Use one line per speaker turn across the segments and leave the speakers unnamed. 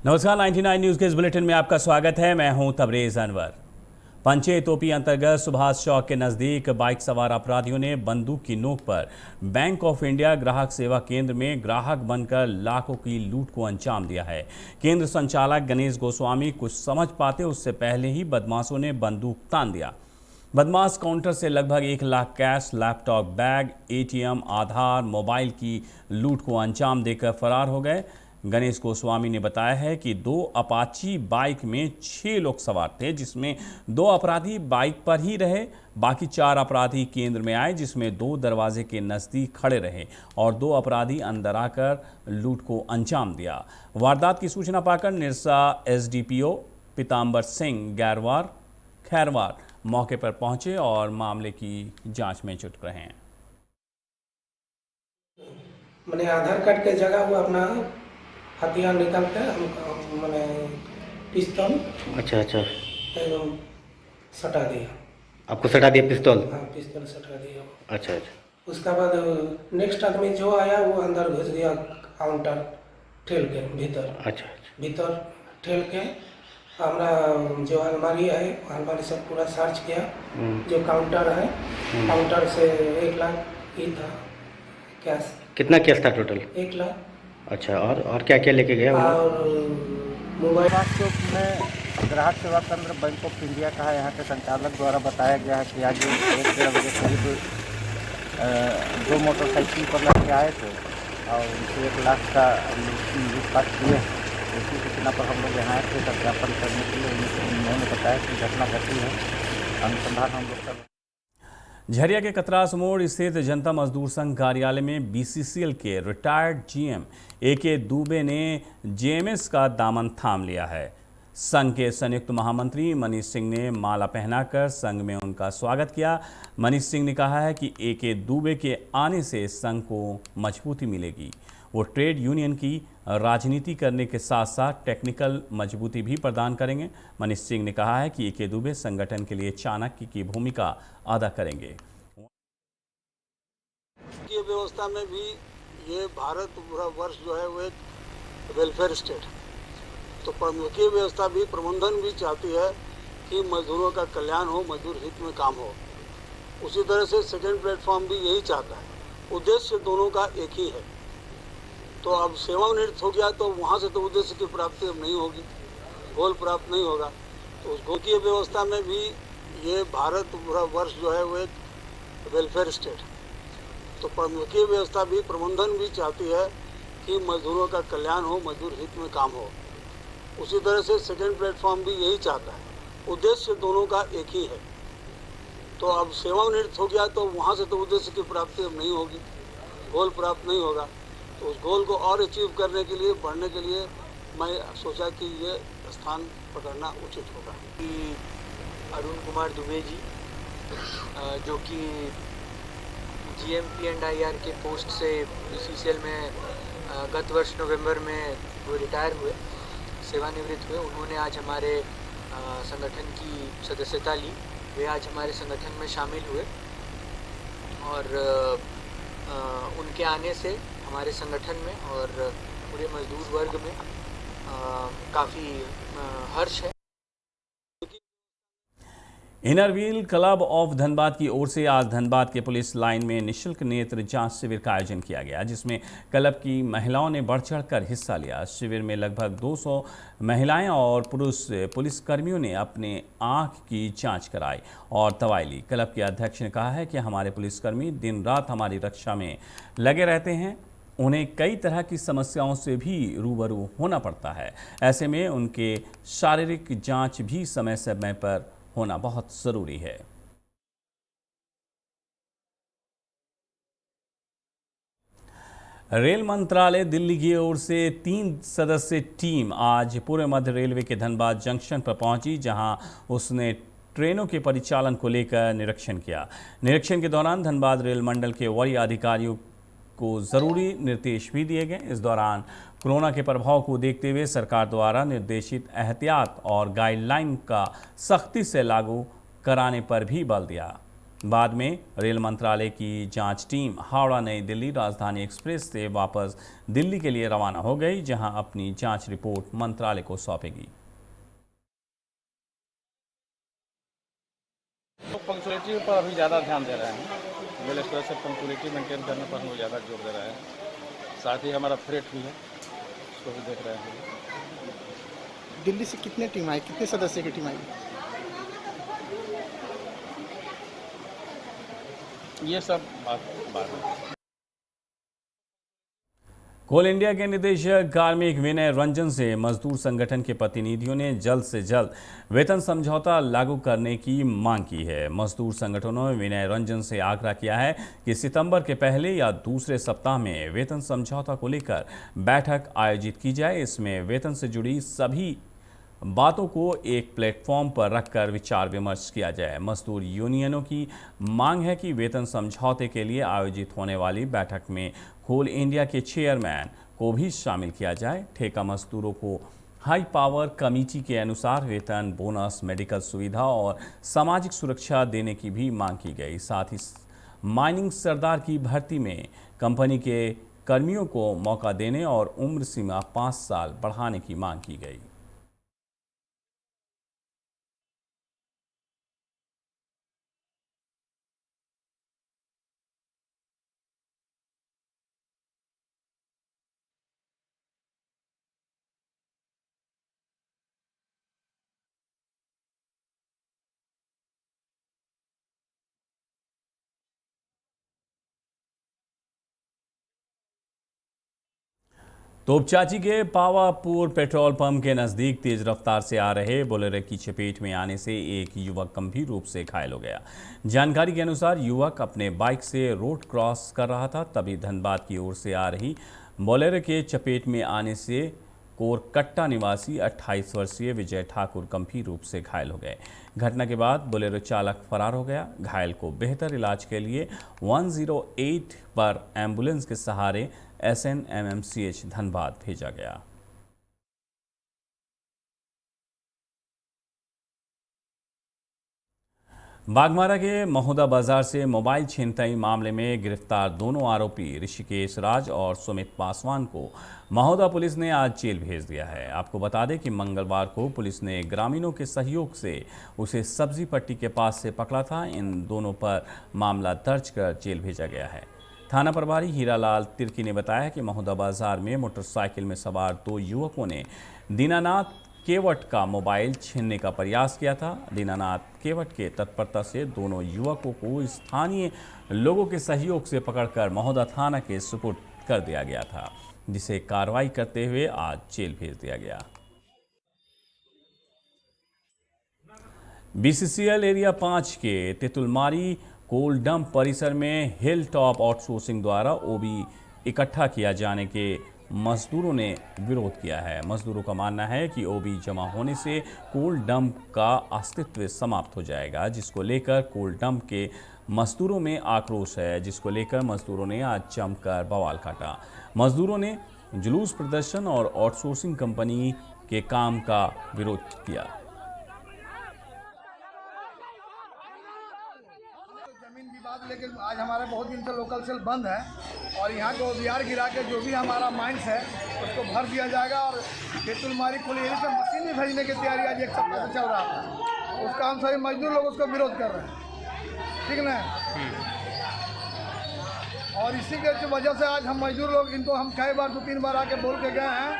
नमस्कार, 99 न्यूज़ के इस बुलेटिन में आपका स्वागत है। मैं हूं तबरेज अनवर। पंचे तोपी अंतर्गत सुभाष चौक के नज़दीक बाइक सवार अपराधियों ने बंदूक की नोक पर बैंक ऑफ इंडिया ग्राहक सेवा केंद्र में ग्राहक बनकर लाखों की लूट को अंजाम दिया है। केंद्र संचालक गणेश गोस्वामी कुछ समझ पाते उससे पहले ही बदमाशों ने बंदूक तान दिया। बदमाश काउंटर से लगभग 1 lakh cash, laptop, bag, ATM, Aadhaar, mobile की लूट को अंजाम देकर फरार हो गए। गणेश गोस्वामी ने बताया है कि 2 अपाची बाइक में 6 लोग सवार थे, जिसमें 2 अपराधी बाइक पर ही रहे। बाकी 4 अपराधी केंद्र में आए, जिसमें 2 दरवाजे के नज़दीक खड़े रहे और 2 अपराधी अंदर आकर लूट को अंजाम दिया। वारदात की सूचना पाकर निरसा एसडीपीओ पीताम्बर सिंह खैरवार मौके पर पहुंचे और मामले की जांच में जुट रहे हैं।
मैंने आधार कार्ड के जगह वो अपना हथियार निकाल के मैंने पिस्तौल
अच्छा
एकदम सटा दिया।
आपको सटा दिया पिस्तौल?
हाँ, पिस्तौल सटा दिया।
अच्छा।
उसके बाद नेक्स्ट आदमी जो आया वो अंदर घुस गया, काउंटर ठेल के भीतर।
अच्छा।
भीतर ठेल के हमारा जो अलमारी है, अलमारी से पूरा सर्च किया। जो काउंटर है, काउंटर से 1 लाख ही था कैश।
कितना कैश था टोटल?
1 लाख।
अच्छा, और क्या क्या लेके गया?
और मोबाइल।
चौक में ग्राहक सेवा केंद्र बैंक ऑफ इंडिया का है। यहाँ के संचालक द्वारा बताया गया है कि आज 1-1:30 बजे करीब 2 मोटरसाइकिल पर लड़के आए थे और उनसे 1 लाख का लूटपाट किए। इसी सूचना पर हम लोग यहाँ थे सत्यापन करने के लिए। उन्होंने बताया कि घटना घटी है, अनुसंधान हम लोग कर।
झरिया के कतरास मोड़ स्थित जनता मजदूर संघ कार्यालय में बीसीसीएल के रिटायर्ड जीएम एके दुबे ने जेएमएस का दामन थाम लिया है। संघ के संयुक्त महामंत्री मनीष सिंह ने माला पहनाकर संघ में उनका स्वागत किया। मनीष सिंह ने कहा है कि एके दुबे के आने से संघ को मजबूती मिलेगी। वो ट्रेड यूनियन की राजनीति करने के साथ साथ टेक्निकल मजबूती भी प्रदान करेंगे। मनीष सिंह ने कहा है कि एके दुबे संगठन के लिए चाणक्य की भूमिका अदा करेंगे।
की व्यवस्था में भी ये भारत वर्ष जो है वो एक वेलफेयर स्टेट, तो प्रमुखीय व्यवस्था भी, प्रबंधन भी चाहती है कि मजदूरों का कल्याण हो, मजदूर हित में काम हो। उसी तरह से सेकेंड प्लेटफॉर्म भी यही चाहता है। उद्देश्य दोनों का एक ही है। तो अब सेवानिवृत्त हो गया तो वहाँ से तो उद्देश्य की प्राप्ति अब नहीं होगी, गोल प्राप्त नहीं होगा। तो उस गोल की व्यवस्था में भी ये भारत वर्ष जो है वो एक वेलफेयर स्टेट, तो प्रमुखीय व्यवस्था भी, प्रबंधन भी चाहती है कि मजदूरों का कल्याण हो, मजदूर हित में काम हो। उसी तरह से सेकेंड प्लेटफॉर्म भी यही चाहता है। उद्देश्य दोनों का एक ही है। तो अब सेवानिवृत्त हो गया तो वहाँ से तो उद्देश्य की प्राप्ति अब नहीं होगी, गोल प्राप्त नहीं होगा। तो उस गोल को और अचीव करने के लिए, बढ़ने के लिए मैं सोचा कि ये स्थान पकड़ना उचित होगा।
अरुण कुमार दुबे जी, जो कि GMP&IR के पोस्ट से बीसीसीएल में गत वर्ष नवंबर में वो रिटायर हुए, सेवानिवृत्त हुए। उन्होंने आज हमारे संगठन की सदस्यता ली। वे आज हमारे संगठन में शामिल हुए और उनके आने से हमारे संगठन में और पूरे मजदूर वर्ग में काफ़ी हर्ष है।
Inner wheel club of Dhanbad की ओर से आज धनबाद के पुलिस लाइन में निःशुल्क नेत्र जांच शिविर का आयोजन किया गया, जिसमें क्लब की महिलाओं ने बढ़ चढ़कर हिस्सा लिया। शिविर में लगभग 200 महिलाएं और पुरुष पुलिसकर्मियों ने अपने आंख की जांच कराई और दवाई ली। क्लब के अध्यक्ष ने कहा है कि हमारे पुलिसकर्मी दिन रात हमारी रक्षा में लगे रहते हैं। उन्हें कई तरह की समस्याओं से भी रूबरू होना पड़ता है। ऐसे में उनके शारीरिक जांच भी समय समय पर होना बहुत ज़रूरी है। रेल मंत्रालय दिल्ली की ओर से 3 सदस्यीय टीम आज पूर्व मध्य रेलवे के धनबाद जंक्शन पर पहुंची, जहां उसने ट्रेनों के परिचालन को लेकर निरीक्षण किया। निरीक्षण के दौरान धनबाद रेल मंडल के वरीय अधिकारियों को ज़रूरी निर्देश भी दिए गए। इस दौरान कोरोना के प्रभाव को देखते हुए सरकार द्वारा निर्देशित एहतियात और गाइडलाइन का सख्ती से लागू कराने पर भी बल दिया। बाद में रेल मंत्रालय की जांच टीम हावड़ा नई दिल्ली राजधानी एक्सप्रेस से वापस दिल्ली के लिए रवाना हो गई, जहां अपनी जांच रिपोर्ट मंत्रालय को सौंपेगी।
पंक्चुअलिटी पर अभी ज़्यादा ध्यान दे रहे हैं। रेल एक्सप्रेस से पंक्चुअलिटी मेंटेन करने पर हम लोग ज़्यादा जोर दे रहे हैं। साथ ही हमारा फ्रेट भी है, उसको भी देख रहे हैं।
दिल्ली से कितने टीम आई, कितने सदस्य की टीम आई?
ये सब बात है।
कोल इंडिया के निदेशक कार्मिक विनय रंजन से मजदूर संगठन के प्रतिनिधियों ने जल्द से जल्द वेतन समझौता लागू करने की मांग की है। मजदूर संगठनों ने विनय रंजन से आग्रह किया है कि सितंबर के पहले या दूसरे सप्ताह में वेतन समझौता को लेकर बैठक आयोजित की जाए। इसमें वेतन से जुड़ी सभी बातों को एक प्लेटफॉर्म पर रखकर विचार विमर्श किया जाए। मजदूर यूनियनों की मांग है कि वेतन समझौते के लिए आयोजित होने वाली बैठक में कोल इंडिया के चेयरमैन को भी शामिल किया जाए। ठेका मजदूरों को हाई पावर कमेटी के अनुसार वेतन, बोनस, मेडिकल सुविधा और सामाजिक सुरक्षा देने की भी मांग की गई। साथ ही माइनिंग सरदार की भर्ती में कंपनी के कर्मियों को मौका देने और उम्र सीमा 5 साल बढ़ाने की मांग की गई। तोपचाची के पावापुर पेट्रोल पंप के नज़दीक तेज रफ्तार से आ रहे बोलेरो की चपेट में आने से एक युवक गंभीर रूप से घायल हो गया। जानकारी के अनुसार युवक अपने बाइक से रोड क्रॉस कर रहा था, तभी धनबाद की ओर से आ रही बोलेरो के चपेट में आने से कोरकट्टा निवासी 28 वर्षीय विजय ठाकुर गंभीर रूप से घायल हो गए। घटना के बाद बोलेरो चालक फरार हो गया। घायल को बेहतर इलाज के लिए 108 पर एम्बुलेंस के सहारे SNMMCH धनबाद भेजा गया। बागमारा के महोदा बाजार से मोबाइल छिनतई मामले में गिरफ्तार दोनों आरोपी ऋषिकेश राज और सुमित पासवान को महोदा पुलिस ने आज जेल भेज दिया है। आपको बता दें कि मंगलवार को पुलिस ने ग्रामीणों के सहयोग से उसे सब्जी पट्टी के पास से पकड़ा था। इन दोनों पर मामला दर्ज कर जेल भेजा गया है। थाना प्रभारी हीरालाल तिर्की ने बताया कि महोदा बाजार में मोटरसाइकिल में सवार 2 युवकों ने दीनानाथ केवट का मोबाइल छीनने का प्रयास किया था। दीनानाथ केवट के तत्परता से दोनों युवकों को स्थानीय लोगों के सहयोग से पकड़कर महोदा थाना के सुपुर्द कर दिया गया था, जिसे कार्रवाई करते हुए आज जेल भेज दिया गया। BCCL एरिया 5 के तेतुलमारी कोल डंप परिसर में हिल टॉप आउटसोर्सिंग द्वारा ओबी इकट्ठा किया जाने के मजदूरों ने विरोध किया है। मजदूरों का मानना है कि ओबी जमा होने से कोल डंप का अस्तित्व समाप्त हो जाएगा, जिसको लेकर कोल डंप के मजदूरों में आक्रोश है, जिसको लेकर मजदूरों ने आज जमकर बवाल काटा। मजदूरों ने जुलूस प्रदर्शन और आउटसोर्सिंग कंपनी के काम का विरोध किया।
लेकिन आज हमारा बहुत दिन से लोकल सेल बंद है और यहाँ को OBR गिरा के जो भी हमारा माइंस है उसको भर दिया जाएगा और तेतुलमारी कोलियरी से मशीन भी भेजने की तैयारी आज 1 सप्ताह से चल रहा था। उसका हम सभी मजदूर लोग उसका विरोध कर रहे हैं, ठीक ना। और इसी के वजह से आज हम मजदूर लोग इनको हम कई बार 2-3 बार आके बोल के गए हैं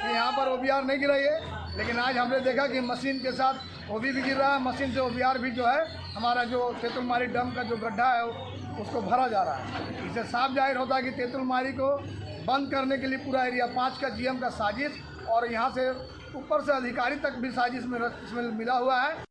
कि यहाँ पर OBR नहीं गिराइए, लेकिन आज हमने देखा कि मशीन के साथ OB भी गिर रहा है, मशीन से OBR भी जो है हमारा जो तेतुलमारी डैम का जो गड्ढा है उसको भरा जा रहा है। इससे साफ जाहिर होता है कि तेतुलमारी को बंद करने के लिए पूरा एरिया 5 का GM का साजिश और यहाँ से ऊपर से अधिकारी तक भी साजिश में इसमें मिला हुआ है।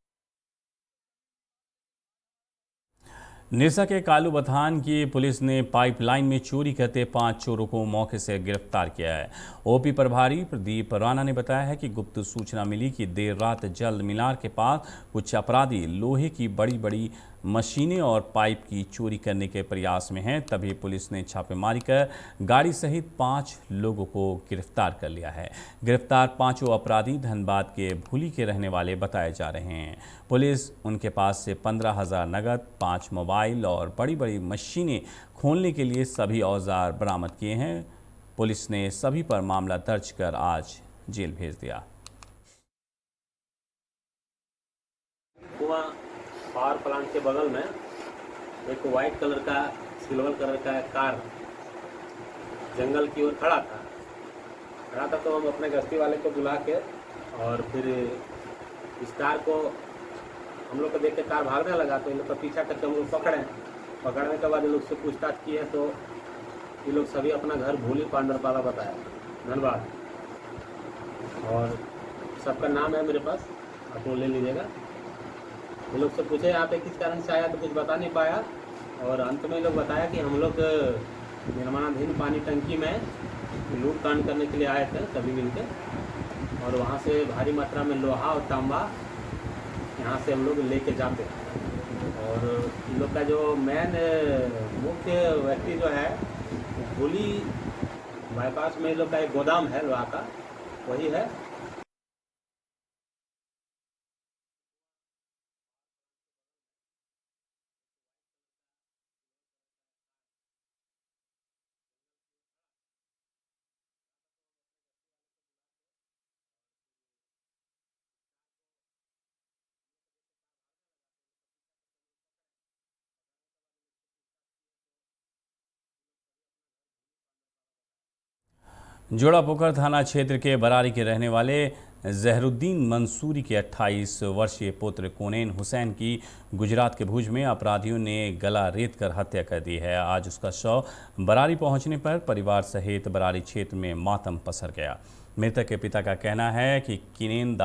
निरसा के कालू बथान की पुलिस ने पाइपलाइन में चोरी करते 5 चोरों को मौके से गिरफ्तार किया है। OP प्रभारी प्रदीप राणा ने बताया है कि गुप्त सूचना मिली कि देर रात जल्द मीनार के पास कुछ अपराधी लोहे की बड़ी बड़ी मशीनें और पाइप की चोरी करने के प्रयास में हैं। तभी पुलिस ने छापेमारी कर गाड़ी सहित 5 लोगों को गिरफ्तार कर लिया है। गिरफ्तार 5 अपराधी धनबाद के भूली के रहने वाले बताए जा रहे हैं। पुलिस उनके पास से 15,000 नगद, 5 मोबाइल और बड़ी बड़ी मशीनें खोलने के लिए सभी औजार बरामद किए हैं। पुलिस ने सभी पर मामला दर्ज कर आज जेल भेज दिया।
कुआं पावर प्लांट के बगल में एक वाइट कलर का सिल्वर कलर का कार जंगल की ओर खड़ा था तो हम अपने गश्ती वाले को बुला के और फिर इस कार को हम लोग को देख के कार भागने लगा तो इन लोग का पीछा करके हम लोग पकड़ने के बाद इन लोग से पूछताछ की है तो ये लोग सभी अपना घर भूली पांडरपाला बताया, धन्यवाद। और सबका नाम है मेरे पास, आप लोग ले लीजिएगा। ये लोग से पूछे यहाँ पे किस कारण से आया तो कुछ बता नहीं पाया और अंत में लोग बताया कि हम लोग निर्माणाधीन पानी टंकी में लूट कांड करने के लिए आए थे सभी मिलके और वहाँ से भारी मात्रा में लोहा और तांबा यहाँ से हम लोग लेके जाते हैं। और इन लोग का जो मेन मुख्य व्यक्ति जो है भूली बाईपास में इन लोग का एक गोदाम है लोहा का, वही है।
जोड़ापोखर थाना क्षेत्र के बरारी के रहने वाले जहरुद्दीन मंसूरी के 28 वर्षीय पुत्र कोनेन हुसैन की गुजरात के भुज में अपराधियों ने गला रेत कर हत्या कर दी है। आज उसका शव बरारी पहुंचने पर परिवार सहित बरारी क्षेत्र में मातम पसर गया। मृतक के पिता का कहना है कि किनेन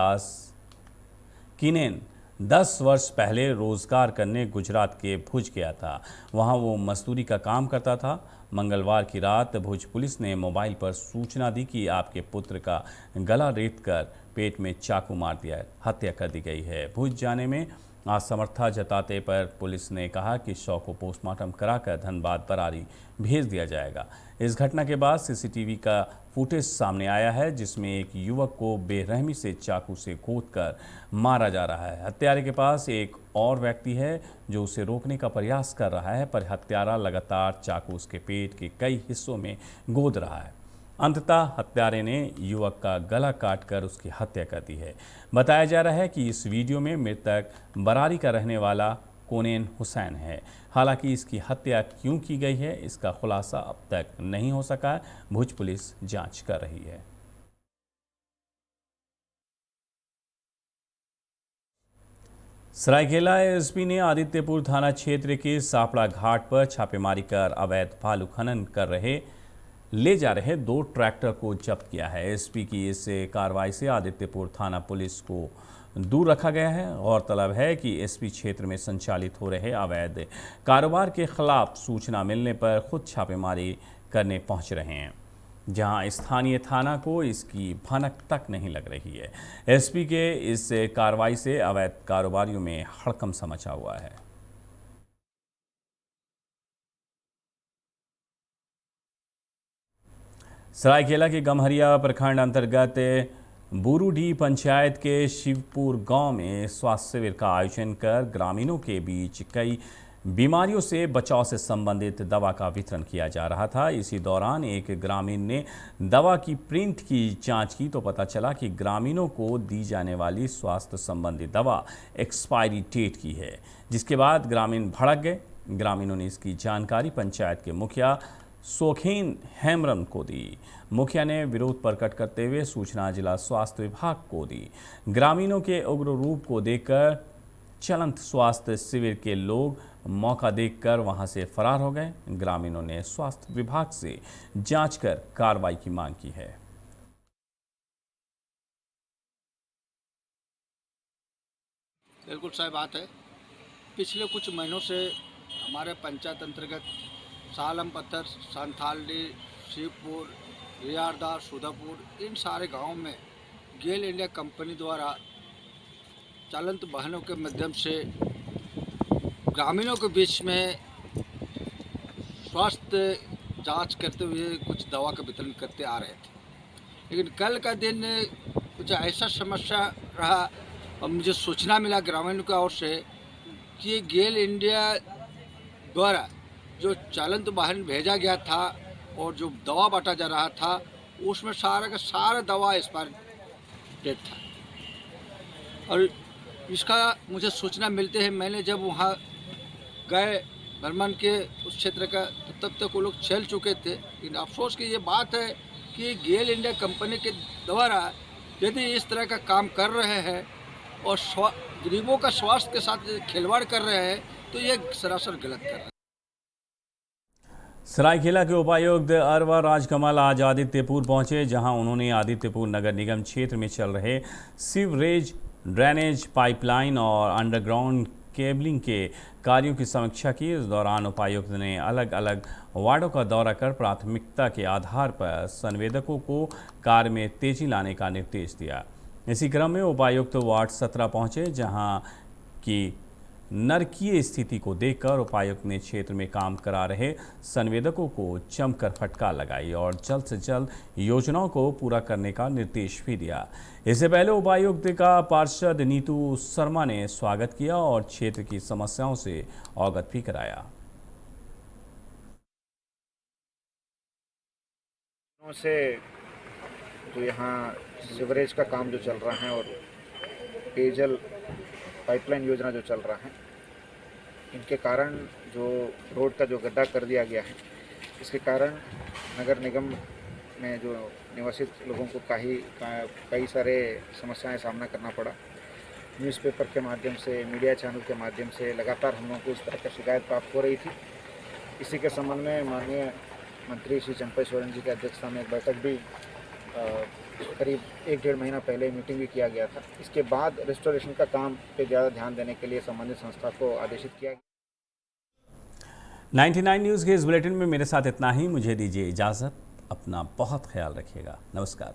10 वर्ष पहले रोजगार करने गुजरात के भुज गया था। वहां वो मजदूरी का काम करता था। मंगलवार की रात भुज पुलिस ने मोबाइल पर सूचना दी कि आपके पुत्र का गला रेत कर पेट में चाकू मार दिया, हत्या कर दी गई है। भुज जाने में असमर्थता जताते पर पुलिस ने कहा कि शव को पोस्टमार्टम कराकर धनबाद बरारी भेज दिया जाएगा। इस घटना के बाद सीसीटीवी का फुटेज सामने आया है जिसमें एक युवक को बेरहमी से चाकू से गोदकर मारा जा रहा है। हत्यारे के पास एक और व्यक्ति है जो उसे रोकने का प्रयास कर रहा है, पर हत्यारा लगातार चाकू उसके पेट के कई हिस्सों में गोद रहा है। अंततः हत्यारे ने युवक का गला काटकर उसकी हत्या कर दी है। बताया जा रहा है कि इस वीडियो में मृतक बरारी का रहने वाला कोनेन हुसैन है। हालांकि इसकी हत्या क्यों की गई है इसका खुलासा अब तक नहीं हो सका। भुज पुलिस जांच कर रही है। सरायकेला एसपी ने आदित्यपुर थाना क्षेत्र के सापड़ा घाट पर छापेमारी कर अवैध बालू खनन ले जा रहे 2 ट्रैक्टर को जब्त किया है। एसपी की इस कार्रवाई से आदित्यपुर थाना पुलिस को दूर रखा गया है। गौरतलब है कि एसपी क्षेत्र में संचालित हो रहे अवैध कारोबार के खिलाफ सूचना मिलने पर खुद छापेमारी करने पहुंच रहे हैं, जहां स्थानीय थाना को इसकी भनक तक नहीं लग रही है। एसपी के इस कार्रवाई से अवैध कारोबारियों में हड़कंप मचा हुआ है। सरायकेला के गम्हरिया प्रखंड अंतर्गत बुरुडी पंचायत के शिवपुर गांव में स्वास्थ्य शिविर का आयोजन कर ग्रामीणों के बीच कई बीमारियों से बचाव से संबंधित दवा का वितरण किया जा रहा था। इसी दौरान एक ग्रामीण ने दवा की प्रिंट की जांच की तो पता चला कि ग्रामीणों को दी जाने वाली स्वास्थ्य संबंधी दवा एक्सपायरी डेट की है, जिसके बाद ग्रामीण भड़क गए। ग्रामीणों ने इसकी जानकारी पंचायत के मुखिया सोखेन हेमरम को दी। मुखिया ने विरोध प्रकट करते हुए सूचना जिला स्वास्थ्य विभाग को दी। ग्रामीणों के उग्र रूप को देखकर चलंत स्वास्थ्य शिविर के लोग मौका देखकर वहां से फरार हो गए। ग्रामीणों ने स्वास्थ्य विभाग से जांच कर कार्रवाई की मांग की है।
बिल्कुल सही बात है। पिछले कुछ महीनों से हमारे पंचायत अंतर्गत सालम पत्थर, संथाली, शिवपुर, रियारदा, सुधापुर इन सारे गांवों में गेल इंडिया कंपनी द्वारा चलंत वाहनों के माध्यम से ग्रामीणों के बीच में स्वास्थ्य जांच करते हुए कुछ दवा का वितरण करते आ रहे थे। लेकिन कल का दिन कुछ ऐसा समस्या रहा और मुझे सूचना मिला ग्रामीणों की ओर से कि गेल इंडिया द्वारा जो चालंत वाहन भेजा गया था और जो दवा बांटा जा रहा था उसमें सारा का सारा दवा एक्सपायर डेट था। और इसका मुझे सूचना मिलते हैं, मैंने जब वहाँ गए भ्रमण के उस क्षेत्र का तो तब तक वो लोग चल चुके थे। लेकिन अफसोस की ये बात है कि गेल इंडिया कंपनी के द्वारा यदि इस तरह का काम कर रहे हैं और गरीबों का स्वास्थ्य के साथ खिलवाड़ कर रहे हैं तो ये सरासर गलत कर रहे हैं।
सरायकेला के उपायुक्त अरवा राजकमल आज आदित्यपुर पहुंचे, जहां उन्होंने आदित्यपुर नगर निगम क्षेत्र में चल रहे सीवरेज, ड्रेनेज, पाइपलाइन और अंडरग्राउंड केबलिंग के कार्यों की समीक्षा की। इस दौरान उपायुक्त ने अलग अलग वार्डों का दौरा कर प्राथमिकता के आधार पर संवेदकों को कार्य में तेजी लाने का निर्देश दिया। इसी क्रम में उपायुक्त वार्ड 17 पहुंचे, जहां की नरकीय स्थिति को देखकर उपायुक्त ने क्षेत्र में काम करा रहे संवेदकों को जमकर फटकार लगाई और जल्द से जल्द योजनाओं को पूरा करने का निर्देश भी दिया। इससे पहले उपायुक्त का पार्षद नीतू शर्मा ने स्वागत किया और क्षेत्र की समस्याओं से अवगत भी कराया।
से जो यहाँ सीवरेज का काम जो चल रहा है और पेयजल पाइपलाइन योजना जो चल रहा है, इनके कारण जो रोड का जो गड्ढा कर दिया गया है, इसके कारण नगर निगम में जो निवासित लोगों को कई सारे समस्याएं सामना करना पड़ा। न्यूज़पेपर के माध्यम से, मीडिया चैनल के माध्यम से लगातार हम लोगों को इस तरह की शिकायत प्राप्त हो रही थी। इसी के संबंध में माननीय मंत्री श्री चंपई सोरेन जी की अध्यक्षता में एक बैठक भी करीब 1-1.5 महीना पहले मीटिंग भी किया गया था। इसके बाद रेस्टोरेशन का काम पे ज़्यादा ध्यान देने के लिए संबंधित संस्था को आदेशित किया गया।
99 न्यूज़ के इस बुलेटिन में मेरे साथ इतना ही। मुझे दीजिए इजाज़त। अपना बहुत ख्याल रखिएगा। नमस्कार।